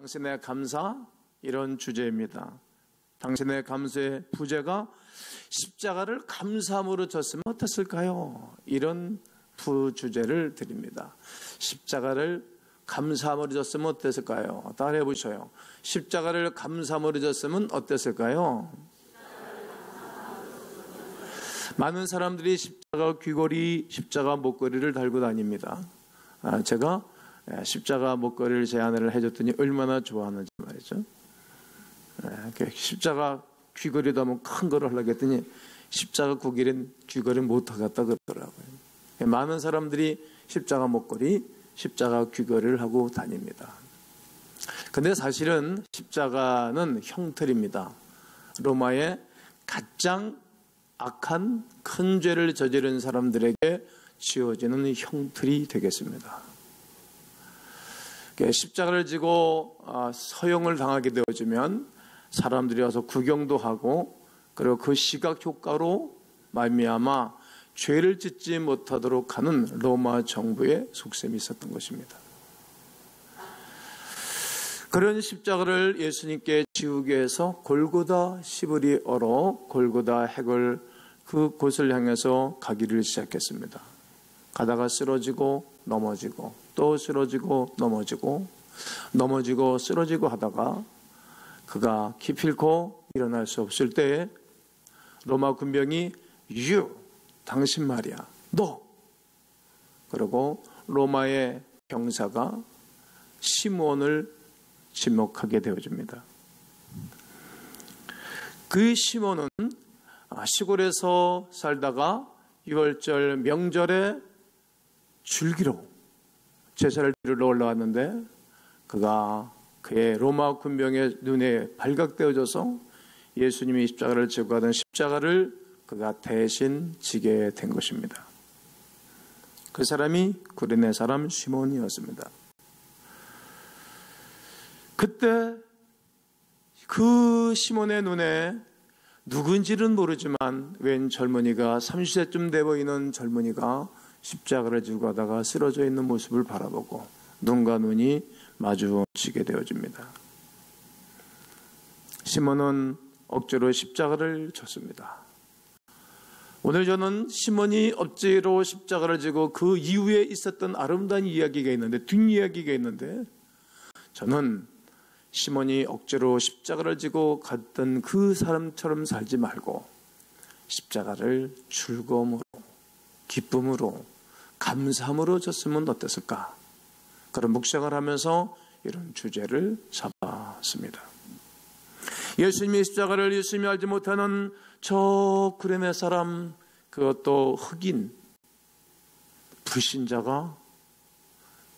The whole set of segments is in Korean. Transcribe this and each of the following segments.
당신의 감사, 이런 주제입니다. 당신의 감사의 부제가 십자가를 감사함으로 졌으면 어땠을까요? 이런 부주제를 드립니다. 십자가를 감사함으로 졌으면 어땠을까요? 따라해 보셔요. 십자가를 감사함으로 졌으면 어땠을까요? 많은 사람들이 십자가 귀걸이, 십자가 목걸이를 달고 다닙니다. 제가 십자가 목걸이를 제안을 해줬더니 얼마나 좋아하는지 말이죠. 십자가 귀걸이도 한번 큰 거를 하려고 했더니 십자가 귀걸이는 못하겠다 그러더라고요. 많은 사람들이 십자가 목걸이, 십자가 귀걸이를 하고 다닙니다. 근데 사실은 십자가는 형틀입니다. 로마의 가장 악한 큰 죄를 저지른 사람들에게 지어지는 형틀이 되겠습니다. 십자가를 지고 서형을 당하게 되어지면 사람들이 와서 구경도 하고, 그리고 그 시각 효과로 말미암아 죄를 짓지 못하도록 하는 로마 정부의 속셈이 있었던 것입니다. 그런 십자가를 예수님께 지우게 해서 골고다 시브리어로 골고다 해골 그곳을 향해서 가기를 시작했습니다. 가다가 쓰러지고 넘어지고 또 쓰러지고 넘어지고 쓰러지고 하다가 그가 기필코 일어날 수 없을 때에 로마 군병이 당신 말이야, 너. 그리고 로마의 병사가 시몬을 지목하게 되어집니다. 그 시몬은 시골에서 살다가 유월절 명절에 줄기로 제사를 드리러 올라왔는데 그가 그의 로마 군병의 눈에 발각되어져서 예수님이 십자가를 지고 가던 십자가를 그가 대신 지게 된 것입니다. 그 사람이 구레네 사람 시몬이었습니다. 그때 그 시몬의 눈에 누군지는 모르지만 웬 젊은이가 30세쯤 돼 보이는 젊은이가 십자가를 지고 가다가 쓰러져 있는 모습을 바라보고 눈과 눈이 마주치게 되어집니다. 시몬은 억지로 십자가를 졌습니다. 오늘 저는 시몬이 억지로 십자가를 지고 그 이후에 있었던 아름다운 이야기가 있는데, 뒷이야기가 있는데, 저는 시몬이 억지로 십자가를 지고 갔던 그 사람처럼 살지 말고 십자가를 즐거움으로, 기쁨으로, 감사함으로 졌으면 어땠을까? 그런 묵상을 하면서 이런 주제를 잡았습니다. 예수님의 십자가를 예수님이 알지 못하는 저 구레네 사람, 그것도 흑인 불신자가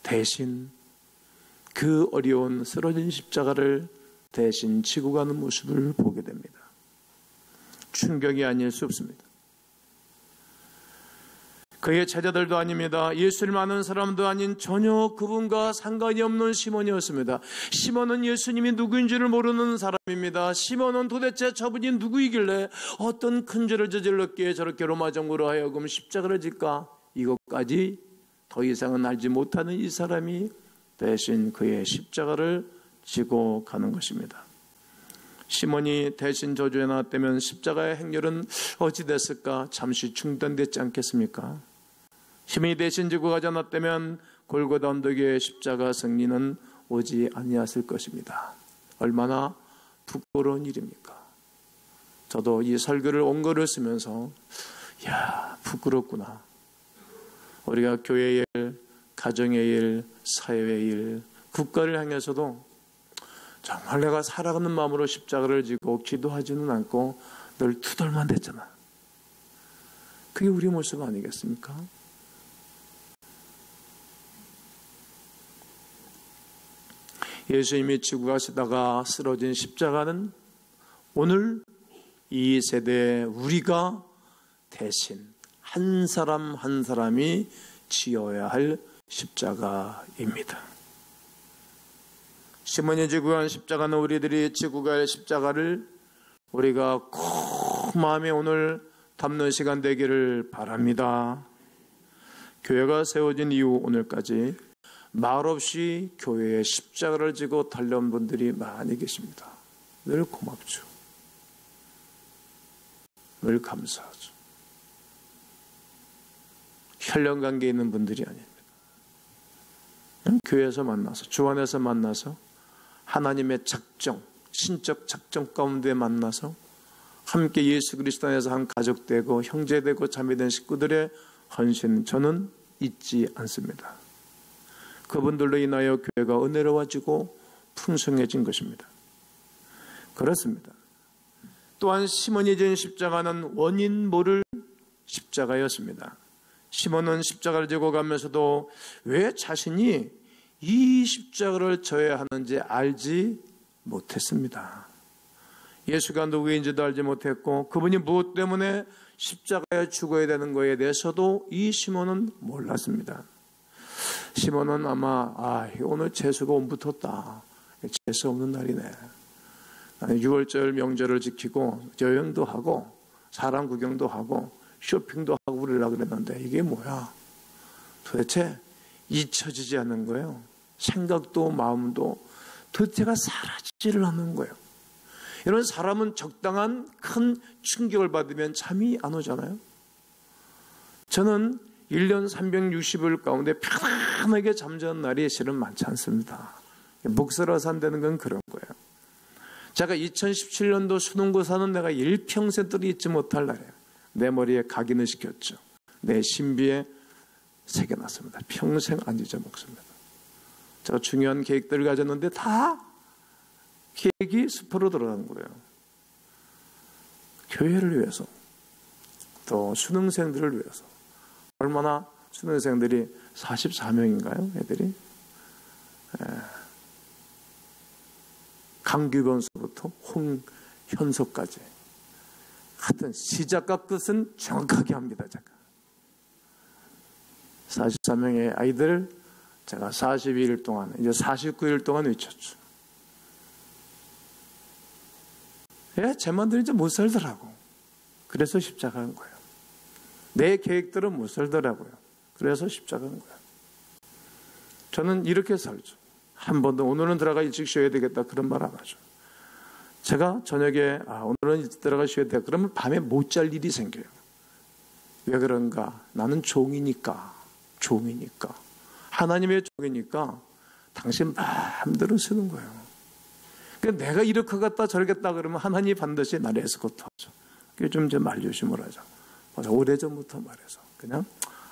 대신 그 어려운 쓰러진 십자가를 대신 지고 가는 모습을 보게 됩니다. 충격이 아닐 수 없습니다. 그의 제자들도 아닙니다. 예수를 아는 사람도 아닌 전혀 그분과 상관이 없는 시몬이었습니다. 시몬은 예수님이 누구인지를 모르는 사람입니다. 시몬은 도대체 저분이 누구이길래 어떤 큰 죄를 저질렀기에 저렇게 로마 정부로 하여금 십자가를 질까? 이것까지 더 이상은 알지 못하는 이 사람이 대신 그의 십자가를 지고 가는 것입니다. 시몬이 대신 저주에 나왔다면 십자가의 행렬은 어찌 됐을까? 잠시 중단됐지 않겠습니까? 시몬이 대신 지고 가지 않았다면 골고다 언덕의 십자가 승리는 오지 아니었을 것입니다. 얼마나 부끄러운 일입니까? 저도 이 설교를 원고를 쓰면서 부끄럽구나. 우리가 교회의 일, 가정의 일, 사회의 일, 국가를 향해서도 정말 내가 살아가는 마음으로 십자가를 지고 기도하지는 않고 늘 투덜만 댔잖아. 그게 우리 모습 아니겠습니까? 예수님이 지고 가시다가 쓰러진 십자가는 오늘 이 세대에 우리가 대신 한 사람 한 사람이 지어야 할 십자가입니다. 시몬이 지고 간 십자가는 우리들이 지고 갈 십자가를 우리가 꼭 마음에 오늘 담는 시간 되기를 바랍니다. 교회가 세워진 이후 오늘까지 말없이 교회에 십자가를 지고 달려온 분들이 많이 계십니다. 늘 고맙죠. 늘 감사하죠. 혈연 관계에 있는 분들이 아닙니다. 그냥 교회에서 만나서, 주 안에서 만나서 하나님의 작정, 신적 작정 가운데 만나서 함께 예수 그리스도 안에서 한 가족되고 형제되고 자매된 식구들의 헌신, 저는 잊지 않습니다. 그분들로 인하여 교회가 은혜로워지고 풍성해진 것입니다. 그렇습니다. 또한 시몬이 진 십자가는 원인 모를 십자가였습니다. 시몬은 십자가를 지고 가면서도 왜 자신이 이 십자가를 져야 하는지 알지 못했습니다. 예수가 누구인지도 알지 못했고 그분이 무엇 때문에 십자가에 죽어야 되는 것에 대해서도 이 시몬은 몰랐습니다. 시몬은 아마 오늘 재수가 온 붙었다. 재수 없는 날이네. 나는 6월절 명절을 지키고 여행도 하고 사람 구경도 하고 쇼핑도 하고 그러려고 그랬는데 이게 뭐야? 도대체 잊혀지지 않는 거예요. 생각도 마음도 도대체가 사라지지를 않는 거예요. 이런 사람은 적당한 큰 충격을 받으면 잠이 안 오잖아요. 저는 1년 360일 가운데 편안하게 잠자는 날이 실은 많지 않습니다. 묵살아 산다는 건 그런 거예요. 제가 2017년도 수능고사는 내가 일평생 잊지 못할 날이에요. 내 머리에 각인을 시켰죠. 내 신비에 새겨놨습니다. 평생 안 잊어먹습니다. 제가 중요한 계획들을 가졌는데 다 계획이 수포로 들어간 거예요. 교회를 위해서, 또 수능생들을 위해서. 얼마나 수능생들이 44명인가요? 애들이? 강규범서부터 홍현석까지. 하여튼 시작과 끝은 정확하게 합니다. 제가 44명의 아이들 제가 42일 동안, 이제 49일 동안 외쳤죠. 제 마음대로 이제 못 살더라고. 그래서 십자가 한 거예요. 내 계획대로 못 살더라고요. 그래서 십자가 한 거예요. 저는 이렇게 살죠. 한 번도 오늘은 들어가 일찍 쉬어야 되겠다 그런 말 안 하죠. 제가 저녁에 오늘은 일찍 들어가 쉬어야 돼. 그러면 밤에 못 잘 일이 생겨요. 왜 그런가? 나는 종이니까. 하나님의 종이니까 당신 마음대로 쓰는 거예요. 그러니까 내가 이렇게 하겠다 저러겠다 그러면 하나님이 반드시 나를 에스코트하죠. 그게 좀 이제 말조심을 하죠. 오래전부터 말해서 그냥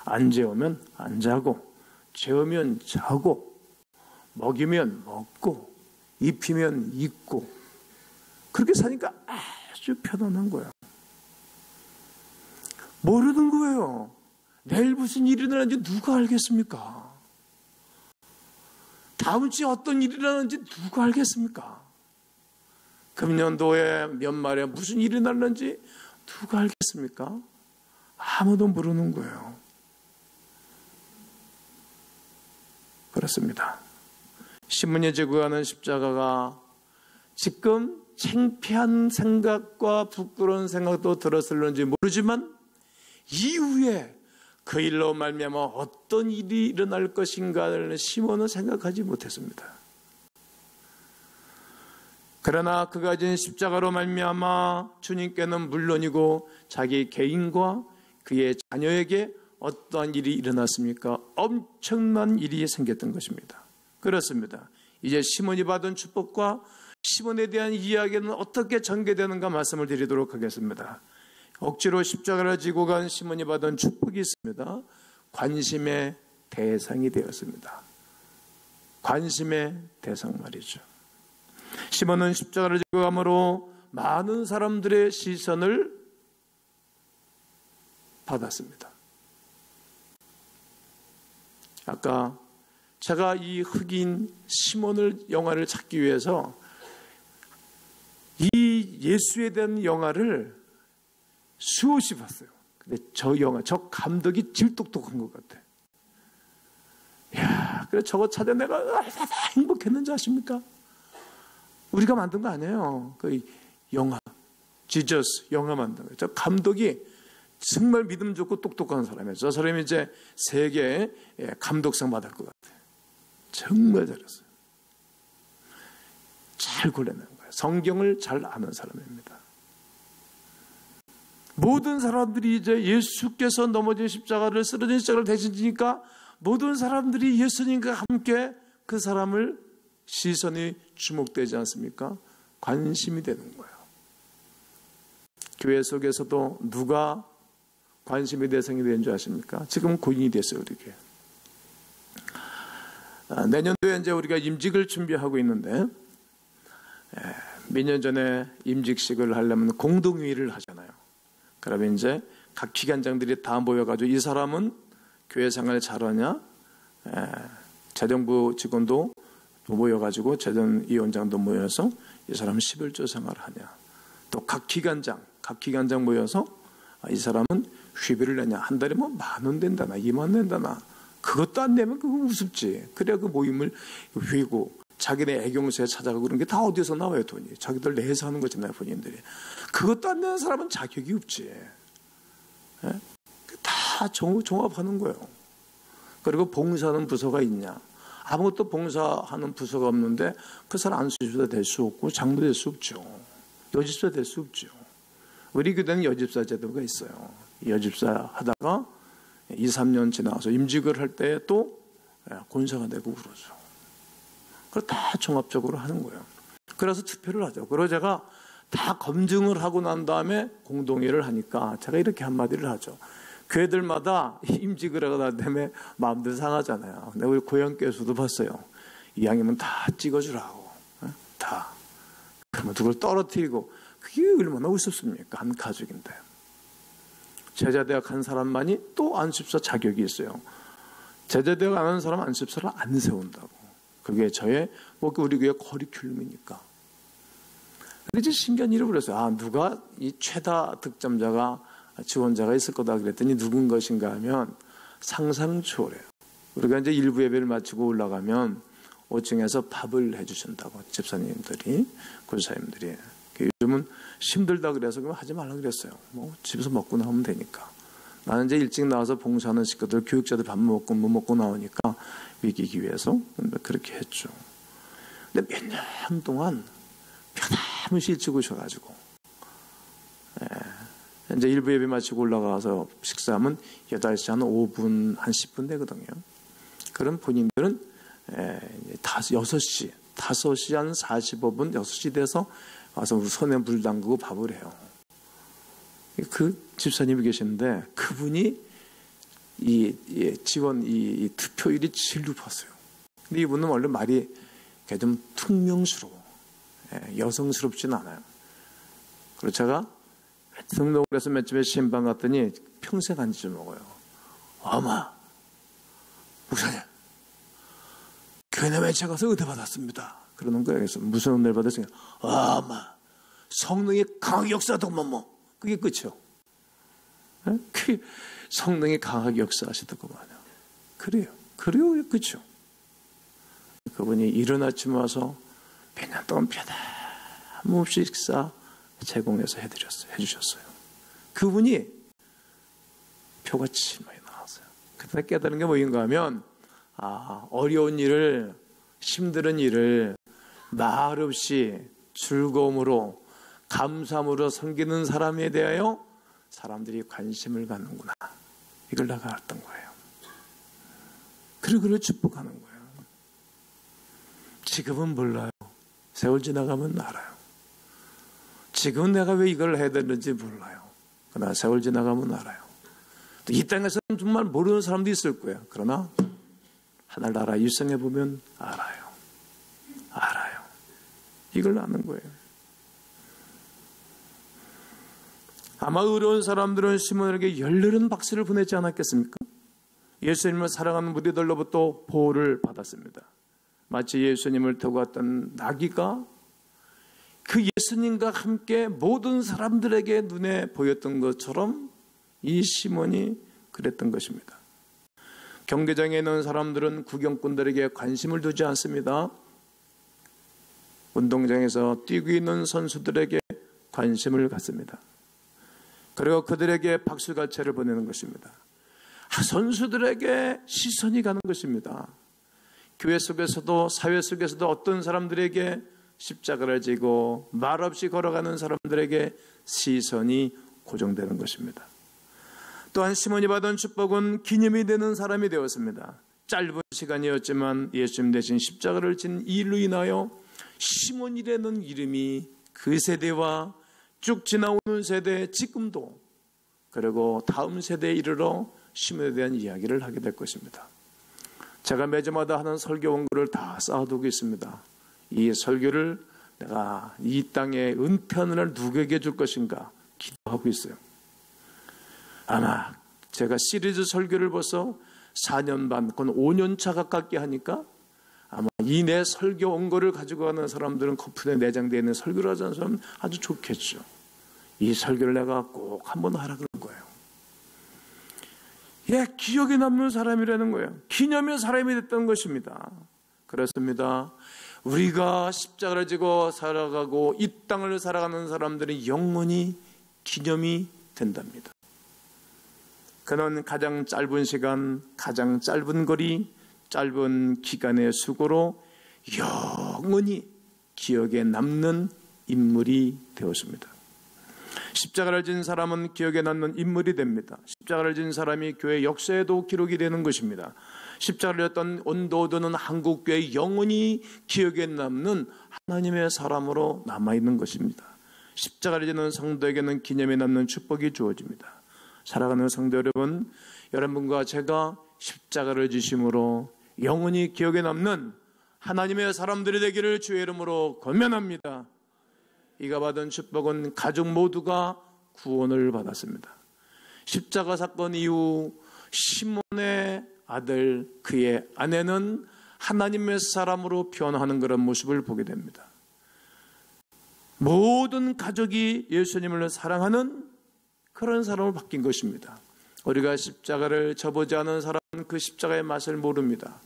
안 재우면 안 자고, 재우면 자고, 먹이면 먹고, 입히면 입고, 그렇게 사니까 아주 편안한 거예요. 모르는 거예요. 내일 무슨 일이 일어나는지 누가 알겠습니까? 다음 주에 어떤 일이 일어나는지 누가 알겠습니까? 금년도에 연말에 무슨 일이 일어나는지 누가 알겠습니까? 아무도 모르는 거예요. 그렇습니다. 시몬이 지고 가는 십자가가 지금 창피한 생각과 부끄러운 생각도 들었을는지 모르지만 이후에 그 일로 말미암아 어떤 일이 일어날 것인가를 시몬은 생각하지 못했습니다. 그러나 그가 진 십자가로 말미암아 주님께는 물론이고 자기 개인과 그의 자녀에게 어떠한 일이 일어났습니까? 엄청난 일이 생겼던 것입니다. 그렇습니다. 이제 시몬이 받은 축복과 시몬에 대한 이야기는 어떻게 전개되는가 말씀을 드리도록 하겠습니다. 억지로 십자가를 지고 간 시몬이 받은 축복이 있습니다. 관심의 대상이 되었습니다. 관심의 대상 말이죠. 시몬은 십자가를 지고 감으로 많은 사람들의 시선을 받았습니다. 아까 제가 이 흑인 시몬을 영화를 찾기 위해서 이 예수에 대한 영화를 수없이 봤어요. 근데 저 감독이 제일 똑똑한 것 같아. 이야, 그래 저거 찾아 내가 얼마나 행복했는지 아십니까? 우리가 만든 거 아니에요. 그 영화, 지저스 영화 만든 거예요. 저 감독이 정말 믿음 좋고 똑똑한 사람이에요. 저 사람이 이제 세계 감독상 받을 것 같아요. 정말 잘했어요. 잘 골라낸 거예요. 성경을 잘 아는 사람입니다. 모든 사람들이 이제 예수께서 넘어진 십자가를, 쓰러진 십자가를 대신 지니까 모든 사람들이 예수님과 함께 그 사람을 시선이 주목되지 않습니까? 관심이 되는 거예요. 교회 속에서도 누가 관심의 대상이 되는 줄 아십니까? 지금 고인이 됐어요, 우리 교회. 내년도에 이제 우리가 임직을 준비하고 있는데, 몇 년 전에 임직식을 하려면 공동회의를 하잖아요. 그러면 이제 각 기관장들이 다 모여가지고 이 사람은 교회 생활을 잘하냐, 재정부 직원도 모여가지고 재정위원장도 모여서 이 사람은 11조 생활을 하냐, 또 각 기관장 모여서 이 사람은 휴비를 내냐, 한 달에 뭐 10,000원 된다나 20,000원 된다나, 그것도 안 내면 그거 우습지. 그래야 그 모임을 휘고 자기네 애경소에 찾아가고 그런 게 다 어디서 나와요, 돈이. 자기들 내서 하는 거잖아요, 본인들이. 그것도 안 내는 사람은 자격이 없지. 다 종합하는 거예요. 그리고 봉사하는 부서가 있냐, 아무것도 봉사하는 부서가 없는데 그 사람 안수집사 될 수 없고 장로 될 수 없죠. 여집사 될 수 없죠. 우리 교회는 여집사 제도가 있어요. 여집사 하다가 2, 3년 지나서 임직을 할 때 또 권사가 되고 그러죠. 그걸 다 종합적으로 하는 거예요. 그래서 투표를 하죠. 그리고 제가 다 검증을 하고 난 다음에 공동회의를 하니까 제가 이렇게 한마디를 하죠. 교회들마다 임직을 하고 난 다음에 마음들 상하잖아요. 근데 우리 고향교회에서도 봤어요. 이왕이면 다 찍어주라고. 다. 그러면 누굴 떨어뜨리고, 그게 얼마나 우습습니까? 한 가족인데. 제자대학 한 사람만이 또 안수집사 자격이 있어요. 제자대학 안 하는 사람 안수집사를 안 세운다고. 그게 저의 우리 교회 커리큘럼이니까. 근데 이제 신기한 일을 벌였어요. 누가 이 최다 득점자가, 지원자가 있을 거다 그랬더니 누군 것인가 하면 상상 초월해요. 우리가 이제 일부 예배를 마치고 올라가면 5층에서 밥을 해주신다고, 집사님들이, 권사님들이. 요즘은 힘들다 그래서 그럼 하지 말라 그랬어요. 뭐 집에서 먹고 나오면 되니까. 나는 이제 일찍 나와서 봉사하는 식구들, 교육자들 밥 먹고 못 먹고 나오니까 이기기 위해서 그렇게 했죠. 근데 몇 년 동안 변함없이 일찍 오셔가지고, 이제 일부 예배 마치고 올라가서 식사하면 8시 한 5분, 한 10분 되거든요. 그럼 본인들은 6시 한 45분, 6시 돼서 와서 손에 물 담그고 밥을 해요. 그 집사님이 계시는데 그분이 이 투표율이 제일 높았어요. 근데 이분은 원래 말이 좀 퉁명스러워. 여성스럽진 않아요. 그리고 제가 등록을 해서 맨 처음에 신방 갔더니 평생 안 잊어먹어요. 어마, 목사님, 교회 매체 가서 은혜 받았습니다. 그러는 거예요. 그래서 무슨 은혜를 받았어요? 어마, 성령의 강하게 역사하더구만 뭐. 그게 끝이요. 그게 성령이 강하게 역사하시더구만요. 그래요. 끝이요. 그분이 이른 아침 와서 몇 년 동안 변함없이 식사 제공해서 해주셨어요. 그분이 표같이 많이 나왔어요. 그때 깨달은 게 뭐인가 하면, 어려운 일을, 힘든 일을 말없이 즐거움으로, 감사함으로 섬기는 사람에 대하여 사람들이 관심을 갖는구나. 이걸 내가 알았던 거예요. 그리고 그걸 축복하는 거예요. 지금은 몰라요. 세월 지나가면 알아요. 지금은 내가 왜 이걸 해야 되는지 몰라요. 그러나 세월 지나가면 알아요. 이 땅에서는 정말 모르는 사람도 있을 거예요. 그러나 하늘나라 일생에 보면 알아요. 이걸 아는 거예요. 아마 의로운 사람들은 시몬에게 열렬한 박수를 보내지 않았겠습니까? 예수님을 사랑하는 무리들로부터 보호를 받았습니다. 마치 예수님을 타고 왔던 나귀가 그 예수님과 함께 모든 사람들에게 눈에 보였던 것처럼 이 시몬이 그랬던 것입니다. 경기장에 있는 사람들은 구경꾼들에게 관심을 두지 않습니다. 운동장에서 뛰고 있는 선수들에게 관심을 갖습니다. 그리고 그들에게 박수갈채를 보내는 것입니다. 선수들에게 시선이 가는 것입니다. 교회 속에서도 사회 속에서도 어떤 사람들에게 십자가를 지고 말없이 걸어가는 사람들에게 시선이 고정되는 것입니다. 또한 시몬이 받은 축복은 기념이 되는 사람이 되었습니다. 짧은 시간이었지만 예수님 대신 십자가를 진 일로 인하여 시몬이라는 이름이 그 세대와 쭉 지나오는 세대, 지금도 그리고 다음 세대에 이르러 시몬에 대한 이야기를 하게 될 것입니다. 제가 매주마다 하는 설교 원고를 다 쌓아두고 있습니다. 이 설교를 내가 이 땅에 은퇴하는 날 누구에게 줄 것인가 기도하고 있어요. 아마 제가 시리즈 설교를 벌써 4년 반, 그건 5년 차 가깝게 하니까 아마 이 내 설교 원고를 가지고 가는 사람들은 커플에 내장되어 있는 설교를 하자는 사람은 아주 좋겠죠. 이 설교를 내가 꼭 한번 하라 그런 거예요. 기억에 남는 사람이라는 거예요. 기념의 사람이 됐던 것입니다. 그렇습니다. 우리가 십자가를 지고 살아가고 이 땅을 살아가는 사람들은 영원히 기념이 된답니다. 그는 가장 짧은 시간, 가장 짧은 거리, 짧은 기간의 수고로 영원히 기억에 남는 인물이 되었습니다. 십자가를 진 사람은 기억에 남는 인물이 됩니다. 십자가를 진 사람이 교회 역사에도 기록이 되는 것입니다. 십자가를 졌던 온도도는 한국교회 영원히 기억에 남는 하나님의 사람으로 남아있는 것입니다. 십자가를 지는 성도에게는 기념에 남는 축복이 주어집니다. 사랑하는 성도 여러분, 여러분과 제가 십자가를 지심으로 영원히 기억에 남는 하나님의 사람들이 되기를 주의 이름으로 권면합니다. 이가 받은 축복은 가족 모두가 구원을 받았습니다. 십자가 사건 이후 시몬의 아들, 그의 아내는 하나님의 사람으로 변화하는 그런 모습을 보게 됩니다. 모든 가족이 예수님을 사랑하는 그런 사람으로 바뀐 것입니다. 우리가 십자가를 져보지 않은 사람은 그 십자가의 맛을 모릅니다.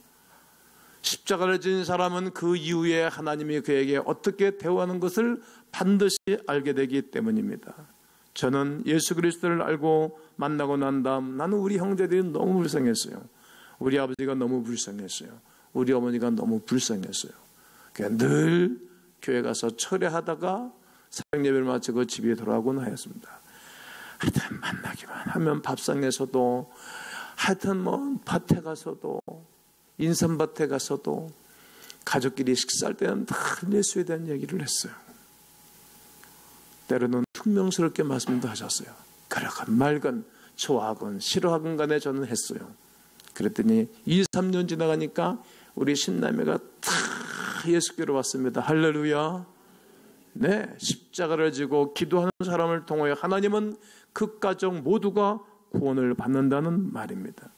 십자가를 진 사람은 그 이후에 하나님이 그에게 어떻게 대우하는 것을 반드시 알게 되기 때문입니다. 저는 예수 그리스도를 알고 만나고 난 다음 나는 우리 형제들이 너무 불쌍했어요. 우리 아버지가 너무 불쌍했어요. 우리 어머니가 너무 불쌍했어요. 그냥 늘 교회 가서 철회하다가 새벽 예배를 마치고 집에 돌아오곤 하였습니다. 하여튼 만나기만 하면 밥상에서도, 하여튼 밭에 가서도, 인삼밭에 가서도 가족끼리 식사할 때는 다 예수에 대한 얘기를 했어요. 때로는 퉁명스럽게 말씀도 하셨어요. 그러건 말건 좋아하건 싫어하건 간에 저는 했어요. 그랬더니 2, 3년 지나가니까 우리 신남매가 다 예수께로 왔습니다. 할렐루야. 네, 십자가를 지고 기도하는 사람을 통하여 하나님은 그 가정 모두가 구원을 받는다는 말입니다.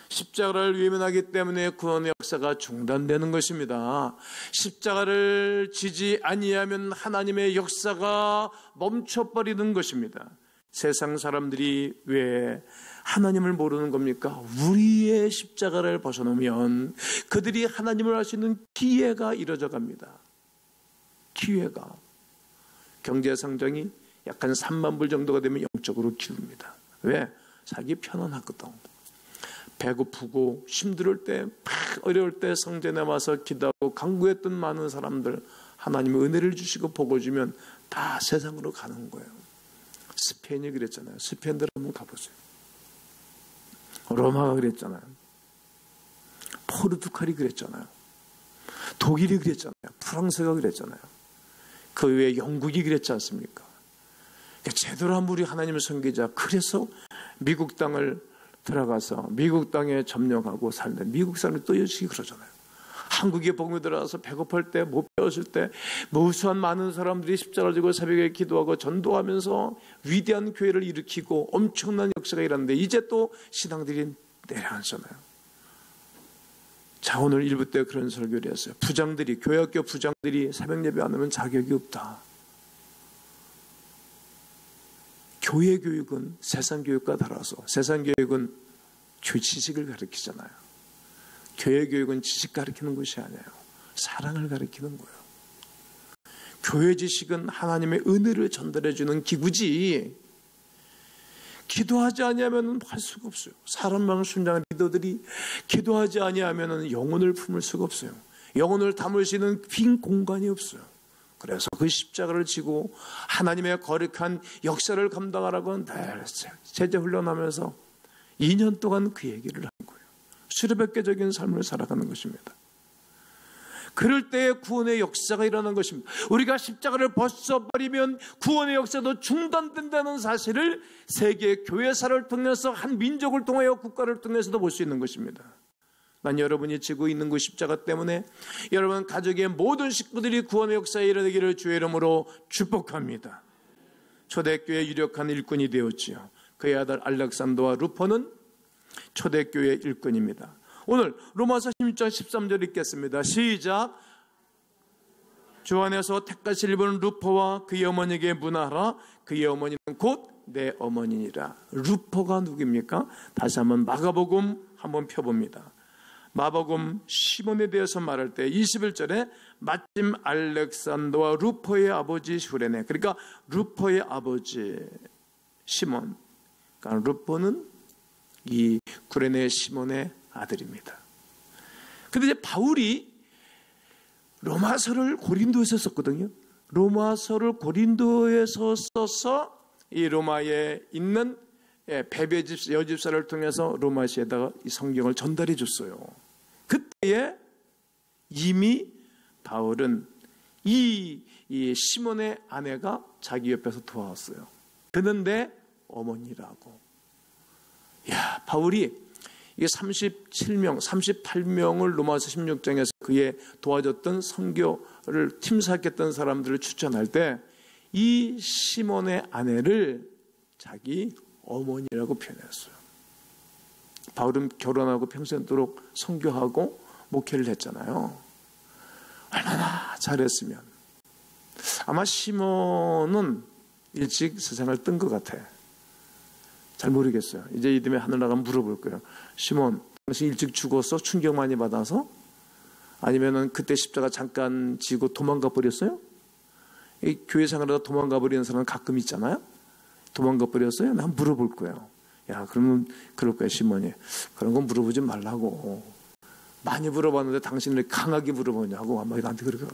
십자가를 외면하기 때문에 구원의 역사가 중단되는 것입니다. 십자가를 지지 아니하면 하나님의 역사가 멈춰버리는 것입니다. 세상 사람들이 왜 하나님을 모르는 겁니까? 우리의 십자가를 벗어놓으면 그들이 하나님을 알 수 있는 기회가 이루어져 갑니다. 기회가. 경제 성장이 약 한 3만 불 정도가 되면 영적으로 기웁니다. 왜? 살기 편안하거든. 배고프고 힘들 때, 어려울 때 성전에 와서 기도하고 간구했던 많은 사람들, 하나님의 은혜를 주시고 복을 주면 다 세상으로 가는 거예요. 스페인이 그랬잖아요. 스페인들 한번 가보세요. 로마가 그랬잖아요. 포르투갈이 그랬잖아요. 독일이 그랬잖아요. 프랑스가 그랬잖아요. 그 외에 영국이 그랬지 않습니까? 제대로 한 우리 하나님을 섬기자. 그래서 미국 땅을 들어가서 미국 땅에 점령하고 살는 미국 사람이 또 역시 그러잖아요. 한국에 복음이 들어와서 배고플 때, 못 배웠을 때 무수한 많은 사람들이 십자가를 지고 새벽에 기도하고 전도하면서 위대한 교회를 일으키고 엄청난 역사가 일어났는데 이제 또 신앙들이 내려앉잖아요. 자, 오늘 1부 때 그런 설교를 했어요. 부장들이, 교회학교 부장들이 새벽 예배 안 하면 자격이 없다. 교회 교육은 세상 교육과 달라서 세상 교육은 지식을 가르치잖아요. 교회 교육은 지식 가르치는 것이 아니에요. 사랑을 가르치는 거예요. 교회 지식은 하나님의 은혜를 전달해 주는 기구지, 기도하지 아니하면 할 수가 없어요. 사람만 순장한 리더들이 기도하지 아니하면 영혼을 품을 수가 없어요. 영혼을 담을 수 있는 빈 공간이 없어요. 그래서 그 십자가를 지고 하나님의 거룩한 역사를 감당하라고 늘 제자 훈련하면서 2년 동안 그 얘기를 한 거예요. 수레백계적인 삶을 살아가는 것입니다. 그럴 때에 구원의 역사가 일어나는 것입니다. 우리가 십자가를 벗어버리면 구원의 역사도 중단된다는 사실을 세계 교회사를 통해서 한 민족을 통하여 국가를 통해서도 볼 수 있는 것입니다. 난 여러분이 지고 있는 그 십자가 때문에 여러분 가족의 모든 식구들이 구원의 역사에 이르기를 주의 이름으로 축복합니다. 초대교회의 유력한 일꾼이 되었지요. 그의 아들 알렉산더와 루퍼는 초대교회의 일꾼입니다. 오늘 로마서 16장 13절 읽겠습니다. 시작. 주 안에서 택하신 일본 루퍼와 그의 어머니에게 문하라. 그의 어머니는 곧 내 어머니니라. 루퍼가 누구입니까? 다시 한번 마가복음 한번 펴봅니다. 마가복음 시몬에 대해서 말할 때 21절에 마침 알렉산더와 루퍼의 아버지 수레네. 그러니까 루퍼의 아버지 시몬. 그러니까 루퍼는 이 구레네 시몬의 아들입니다. 근데 이제 바울이 로마서를 고린도에서 썼거든요. 로마서를 고린도에서 써서 이 로마에 있는 베베집 여집사를 통해서 로마시에다가 이 성경을 전달해 줬어요. 그때에 이미 바울은 이 시몬의 아내가 자기 옆에서 도와왔어요. 그런데 어머니라고. 야, 바울이 이게 37명, 38명을 로마서 16장에서 그의 도와줬던 선교를 팀사했던 사람들을 추천할 때 이 시몬의 아내를 자기 어머니라고 표현했어요. 바울은 결혼하고 평생도록 선교하고 목회를 했잖아요. 얼마나 잘했으면. 아마 시몬은 일찍 세상을 뜬 것 같아. 잘 모르겠어요. 이제 이듬해 하늘 나가면 물어볼 거예요. 시몬, 당신 일찍 죽었어? 충격 많이 받아서? 아니면은 그때 십자가 잠깐 지고 도망가 버렸어요? 이 교회 생활하다 도망가 버리는 사람은 가끔 있잖아요. 도망가 버렸어요? 난 물어볼 거예요. 야, 그러면 그럴 거야, 시몬이. 그런 건 물어보지 말라고. 많이 물어봤는데 당신을 강하게 물어보냐고 아마 나한테 그렇게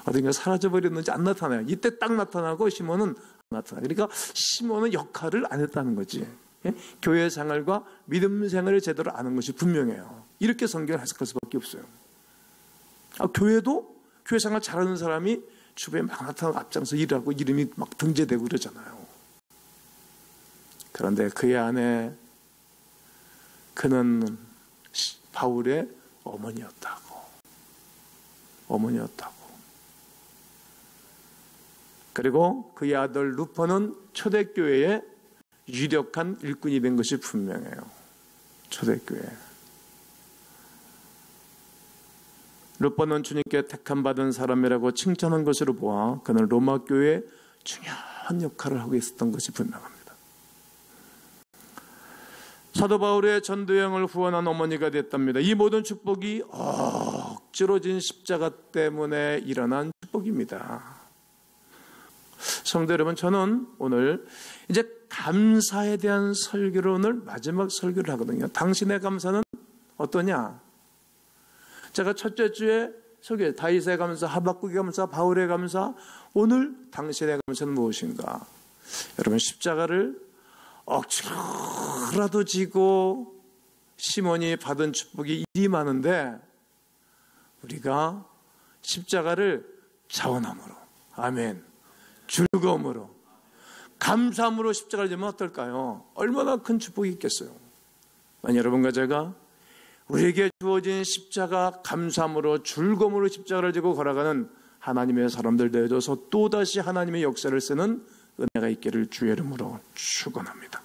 어딘가 사라져 버렸는지 안 나타나요. 이때 딱 나타나고 시몬은 나타나. 그러니까 시몬은 역할을 안 했다는 거지. 예? 교회 생활과 믿음 생활을 제대로 아는 것이 분명해요. 이렇게 성경을 해석할 수밖에 없어요. 교회도 교회 생활 잘하는 사람이 주변에 막 나타나고 앞장서 일하고 이름이 막 등재되고 그러잖아요. 그런데 그의 아내, 그는 바울의 어머니였다고. 그리고 그의 아들 루퍼는 초대교회의 유력한 일꾼이 된 것이 분명해요. 초대교회. 루퍼는 주님께 택함받은 사람이라고 칭찬한 것으로 보아 그는 로마교회의 중요한 역할을 하고 있었던 것이 분명합니다. 사도 바울의 전도여행을 후원한 어머니가 됐답니다. 이 모든 축복이 억지로 진 십자가 때문에 일어난 축복입니다. 성도 여러분, 저는 오늘 이제 감사에 대한 설교를 오늘 마지막 설교를 하거든요. 당신의 감사는 어떠냐? 제가 첫째 주에 설교, 다윗의 감사, 하박국의 감사, 바울의 감사, 오늘 당신의 감사는 무엇인가? 여러분, 십자가를 억지로라도 지고 시몬이 받은 축복이 이리 많은데 우리가 십자가를 자원함으로, 아멘, 즐거움으로, 감사함으로 십자가를 지면 어떨까요? 얼마나 큰 축복이 있겠어요. 여러분과 제가 우리에게 주어진 십자가 감사함으로 즐거움으로 십자가를 지고 걸어가는 하나님의 사람들 되어줘서 또다시 하나님의 역사를 쓰는 은혜가 있기를 주의 이름으로 축원합니다.